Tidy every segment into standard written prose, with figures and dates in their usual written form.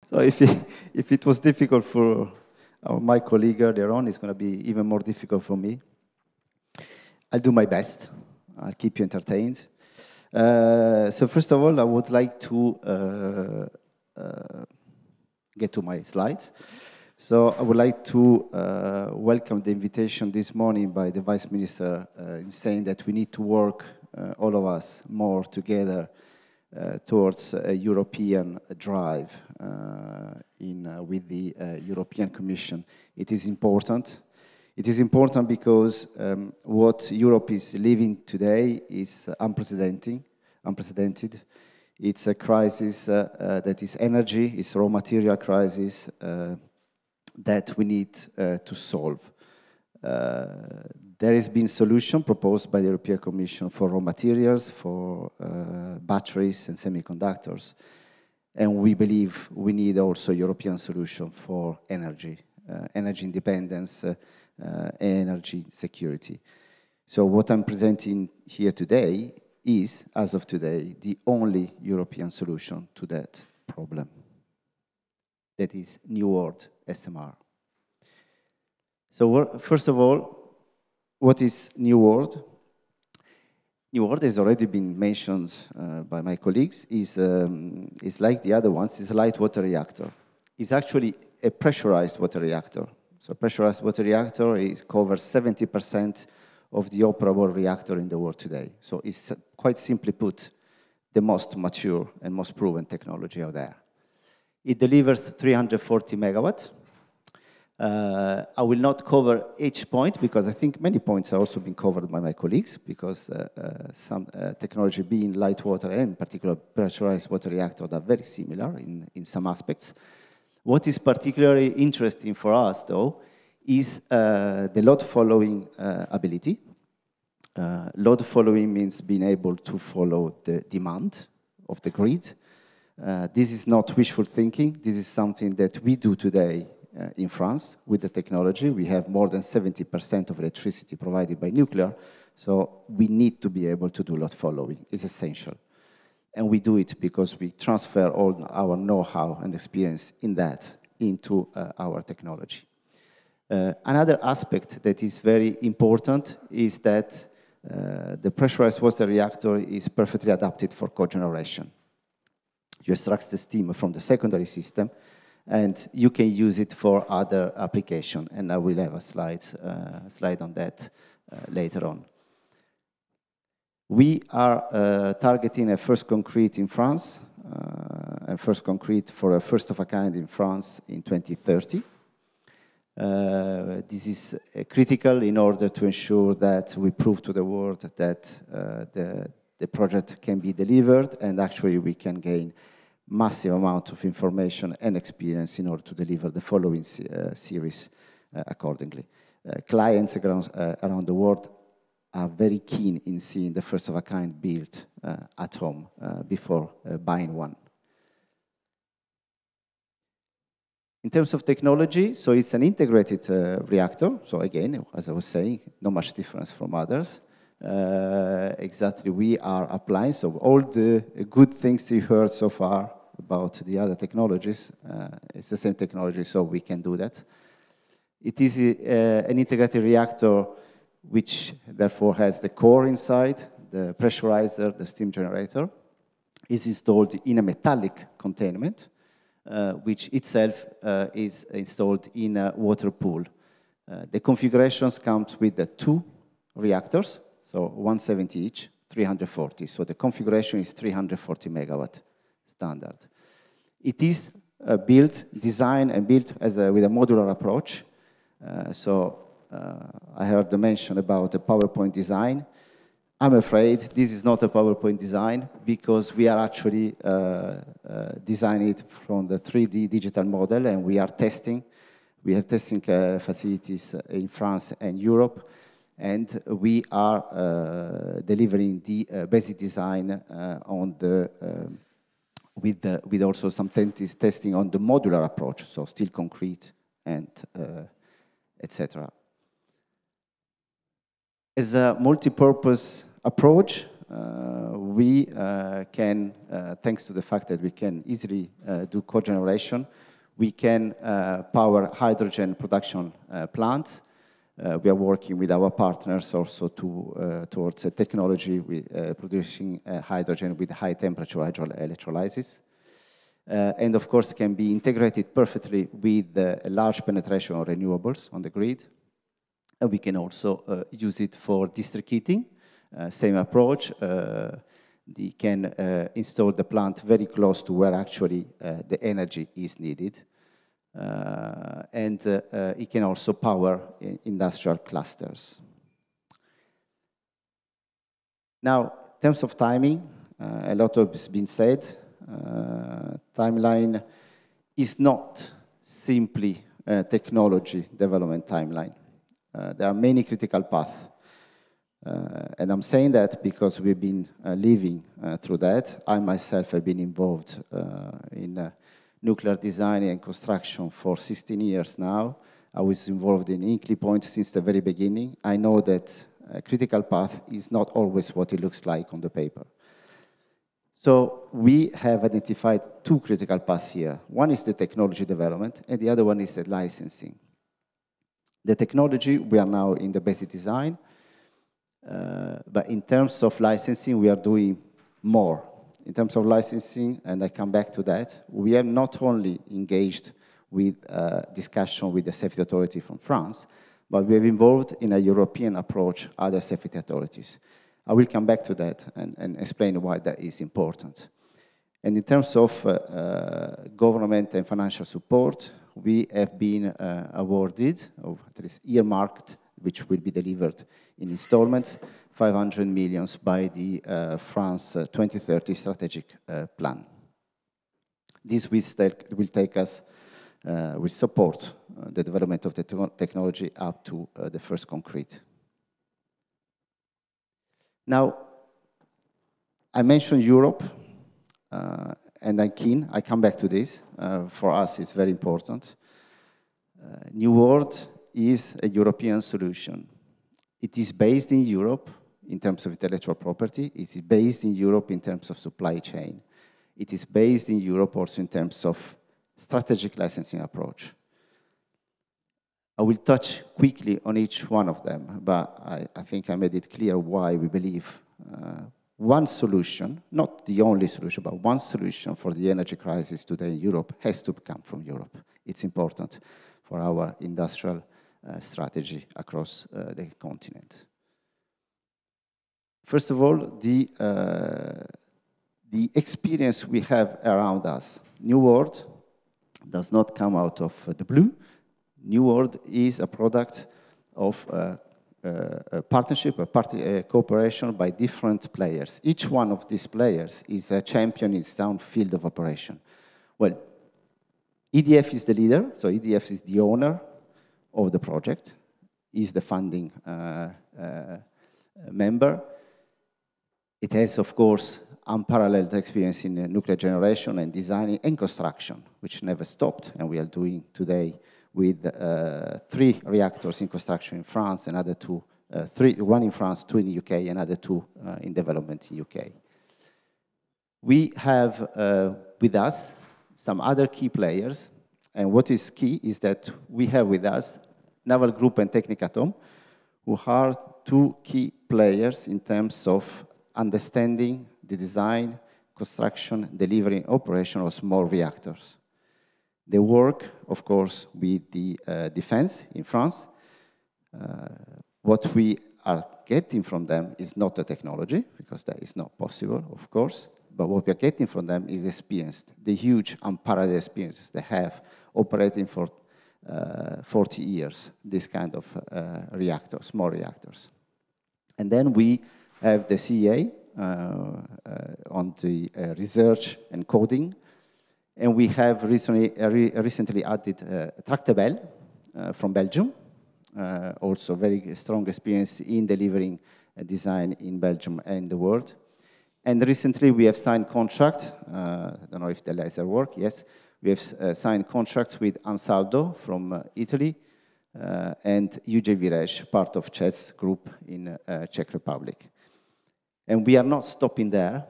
So if it was difficult for my colleague earlier on, it's going to be even more difficult for me. I'll do my best. I'll keep you entertained. So first of all, I would like to get to my slides. So I would like to welcome the invitation this morning by the Vice Minister in saying that we need to work, all of us, more together towards a European drive with the European Commission. It is important. It is important because what Europe is living today is unprecedented. It's a crisis that is energy, it's raw material crisis that we need to solve. There has been solution proposed by the European Commission for raw materials, for batteries and semiconductors. And we believe we need also a European solution for energy, energy independence, energy security. So what I'm presenting here today is, as of today, the only European solution to that problem. That is NUWARD SMR. So first of all, what is NUWARD? NUWARD has already been mentioned by my colleagues. Is like the other ones. It's a light water reactor. It's actually a pressurized water reactor. So pressurized water reactor covers 70% of the operable reactor in the world today. So it's quite simply put, the most mature and most proven technology out there. It delivers 340 megawatts. I will not cover each point because I think many points are also being covered by my colleagues because some technology being light water and in particular pressurized water reactors are very similar in some aspects. What is particularly interesting for us, though, is the load following ability. Load following means being able to follow the demand of the grid. This is not wishful thinking. This is something that we do today in France with the technology. We have more than 70% of electricity provided by nuclear, so we need to be able to do load following. It's essential. And we do it because we transfer all our know-how and experience in that into our technology. Another aspect that is very important is that the pressurized water reactor is perfectly adapted for cogeneration. You extract the steam from the secondary system, and you can use it for other applications. And I will have a slide on that later on. We are targeting a first concrete in France, a first concrete for a first of a kind in France in 2030. This is critical in order to ensure that we prove to the world that the project can be delivered and actually we can gain massive amount of information and experience in order to deliver the following series accordingly. Clients around the world are very keen in seeing the first of a kind built at home before buying one. In terms of technology, so it's an integrated reactor. So again, as I was saying, not much difference from others. Exactly, we are applying, so all the good things you heard so far about the other technologies, it's the same technology, so we can do that. It is an integrated reactor which therefore has the core inside, the pressurizer, the steam generator. Is installed in a metallic containment, which itself is installed in a water pool. The configurations comes with the 2 reactors, so 170 each, 340. So the configuration is 340 megawatt standard. It is designed and built with a modular approach. I heard the mention about the PowerPoint design. I'm afraid this is not a PowerPoint design because we are actually designing it from the 3D digital model and we are testing. We have testing facilities in France and Europe, and we are delivering the basic design with also some testing on the modular approach, so steel concrete and etc. As a multi-purpose approach, we can, thanks to the fact that we can easily do cogeneration, we can power hydrogen production plants. We are working with our partners also towards a technology with producing hydrogen with high temperature electrolysis. And of course, can be integrated perfectly with a large penetration of renewables on the grid. And we can also use it for district heating. Same approach. They can install the plant very close to where actually the energy is needed. And it can also power industrial clusters. Now, in terms of timing, a lot has been said. Timeline is not simply a technology development timeline. There are many critical paths. And I'm saying that because we've been living through that. I myself have been involved in nuclear design and construction for 16 years now. I was involved in Hinkley Point since the very beginning. I know that a critical path is not always what it looks like on the paper. So we have identified two critical paths here. One is the technology development, and the other one is the licensing. The technology, we are now in the basic design, but in terms of licensing, we are doing more. In terms of licensing, and I come back to that, we have not only engaged with discussion with the safety authority from France, but we have involved in a European approach other safety authorities. I will come back to that and explain why that is important. And in terms of government and financial support, we have been awarded, or at least earmarked, which will be delivered in installments, 500 million by the France 2030 strategic plan. This will take us, will support the development of the technology up to the first concrete. Now, I mentioned Europe, and I come back to this. For us, it's very important. NUWARD is a European solution. It is based in Europe in terms of intellectual property. It is based in Europe in terms of supply chain. It is based in Europe also in terms of strategic licensing approach. I will touch quickly on each one of them, but I think I made it clear why we believe one solution, not the only solution, but one solution for the energy crisis today in Europe has to come from Europe. It's important for our industrial strategy across the continent. First of all, the experience we have around us. NUWARD does not come out of the blue. NUWARD is a product of a partnership, a cooperation by different players. Each one of these players is a champion in its own field of operation. Well, EDF is the leader, so EDF is the owner of the project, is the funding member. It has, of course, unparalleled experience in nuclear generation and designing and construction, which never stopped, and we are doing today with 3 reactors in construction in France, another 2, 1 in France, 2 in the UK, another 2 in development in the UK. We have with us some other key players, and what is key is that we have with us Naval Group and Technicatom, who are 2 key players in terms of understanding the design, construction, delivery, and operation of small reactors. They work, of course, with the defense in France. What we are getting from them is not the technology, because that is not possible, of course, but what we are getting from them is experience, the huge unparalleled experiences they have operating for 40 years, this kind of reactors, small reactors. And then we have the CEA on the research and coding. And we have recently added Tractebel from Belgium, also very strong experience in delivering design in Belgium and in the world. And recently we have signed contract, I don't know if the laser work, yes. We have signed contracts with Ansaldo from Italy and UJ Viraj, part of CEZ group in Czech Republic. And we are not stopping there,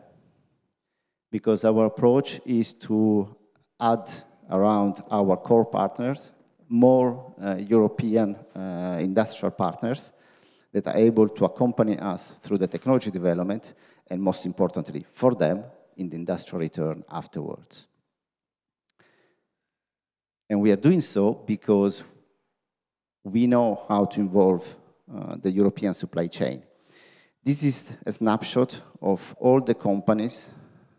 because our approach is to add around our core partners more European industrial partners that are able to accompany us through the technology development, and most importantly, for them, in the industrial return afterwards. And we are doing so because we know how to involve the European supply chain. This is a snapshot of all the companies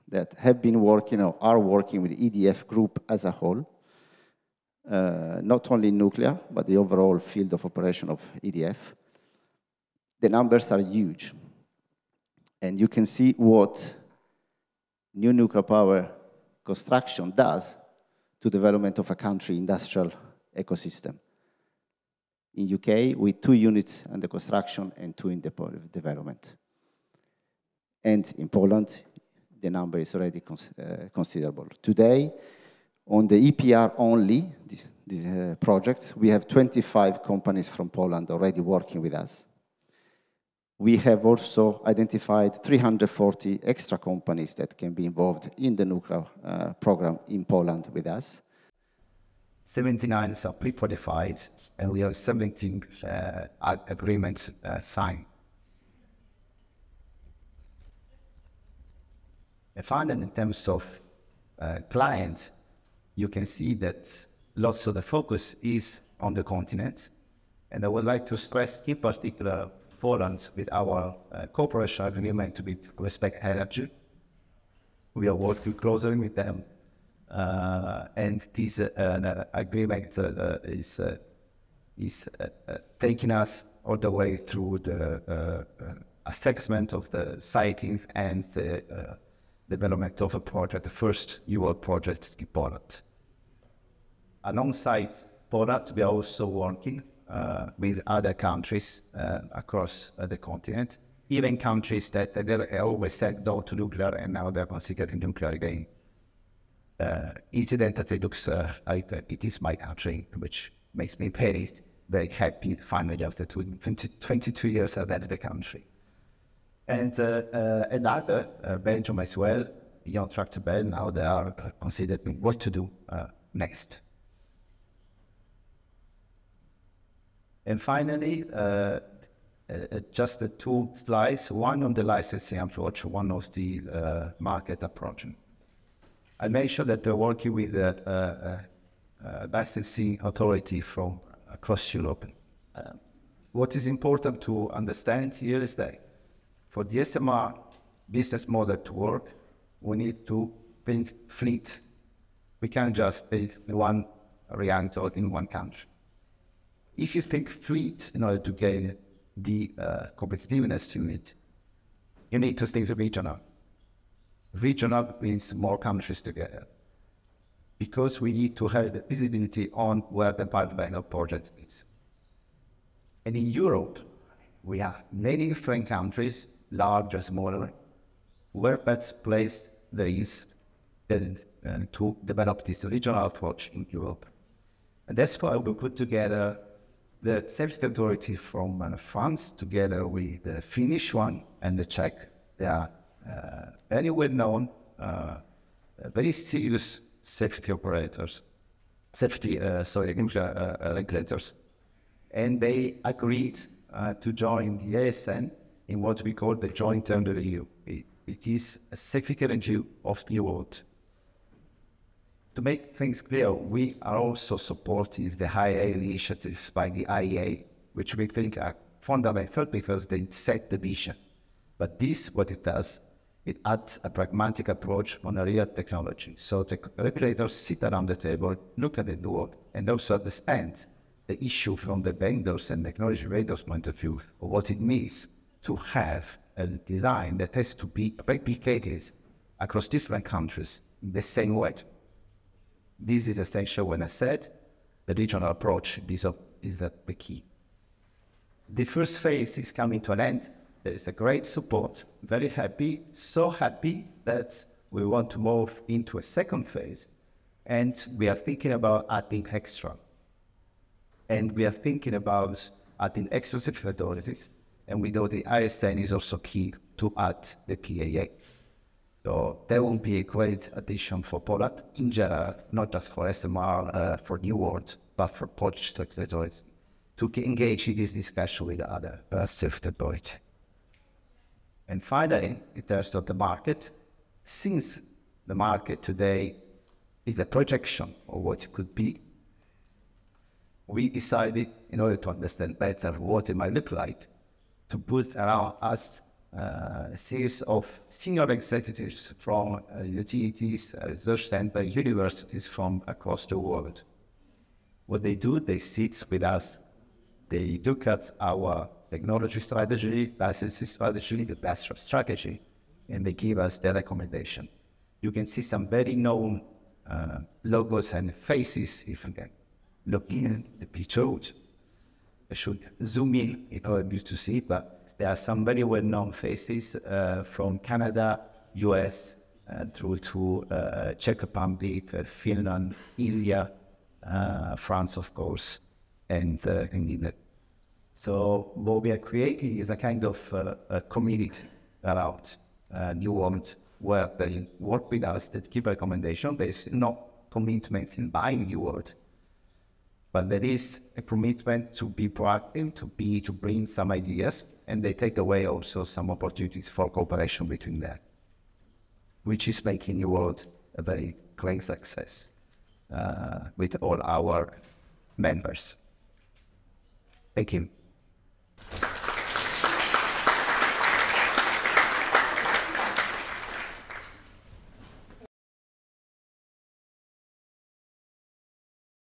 that have been working or are working with EDF Group as a whole, not only nuclear, but the overall field of operation of EDF. The numbers are huge. And you can see what new nuclear power construction does to development of a country industrial ecosystem. In UK, with 2 units under construction and 2 in development. And in Poland, the number is already considerable. Today, on the EPR only, these projects, we have 25 companies from Poland already working with us. We have also identified 340 extra companies that can be involved in the nuclear program in Poland with us. 79 are pre-qualified, and we have 17 agreements signed. And finally, in terms of clients, you can see that lots of the focus is on the continent. And I would like to stress in particular Poland with our cooperation agreement with Respect Energy. We are working closely with them. And this agreement is taking us all the way through the assessment of the siting and the development of a project, the first NUWARD project in Poland. Alongside Poland, we are also working with other countries across the continent, even countries that they always said no to nuclear, and now they're considering nuclear again. Incidentally, it looks like it is my country, which makes me very happy finally after 22 years I've led the country. And another, Belgium as well, beyond Tractable, now they are considering what to do next. And finally, just the 2 slides, one on the licensing approach, one of the market approach. I mentioned that we're working with a licensing authority from across Europe. What is important to understand here is that for the SMR business model to work, we need to think fleet. We can't just think one reactor in one country. If you think fleet in order to gain the competitiveness to it, you need to think regional. Regional means more countries together, because we need to have the visibility on where the pipeline of project is. And in Europe, we have many different countries, large and smaller, where best place there is to develop this regional approach in Europe. And that's why we put together the safety authority from France together with the Finnish one and the Czech. They are very well known, very serious safety operators, regulators. And they agreed to join the ASN in what we call the joint term review. It is a safety review of NUWARD. To make things clear, we are also supporting the high-A initiatives by the IEA, which we think are fundamental because they set the vision. But this, what it does, it adds a pragmatic approach on a real technology. So the regulators sit around the table, look at the NUWARD, and also understand the issue from the vendors and technology vendors' point of view of what it means to have a design that has to be replicated across different countries in the same way. This is essential when I said the regional approach is the key. The first phase is coming to an end. There is a great support, very happy, so happy that we want to move into a second phase, and we are thinking about adding extra. And we are thinking about adding extra safety authorities and we know the ISN is also key to add the PAA. So that will be a great addition for Poland in general, not just for SMR, for NUWARD, but for Polish territories, to engage in this discussion with other self-deployed. And finally, in terms of the market, since the market today is a projection of what it could be, we decided, in order to understand better what it might look like, to put around us a series of senior executives from utilities, research centers, universities from across the world. What they do, they sit with us, they look at our technology strategy, licensing strategy, the best strategy, and they give us their recommendation. You can see some very known logos and faces if you can look in the pictures. I should zoom in order to see, but there are some very well-known faces from Canada, US, through to Czech Republic, Finland, India, France, of course, and England. So what we are creating is a kind of a community around NUWARD, where they work with us, that give recommendation. There is no commitment in buying NUWARD, but there is a commitment to be proactive, to bring some ideas, and they take away also some opportunities for cooperation between them, which is making NUWARD a very great success with all our members. Thank you.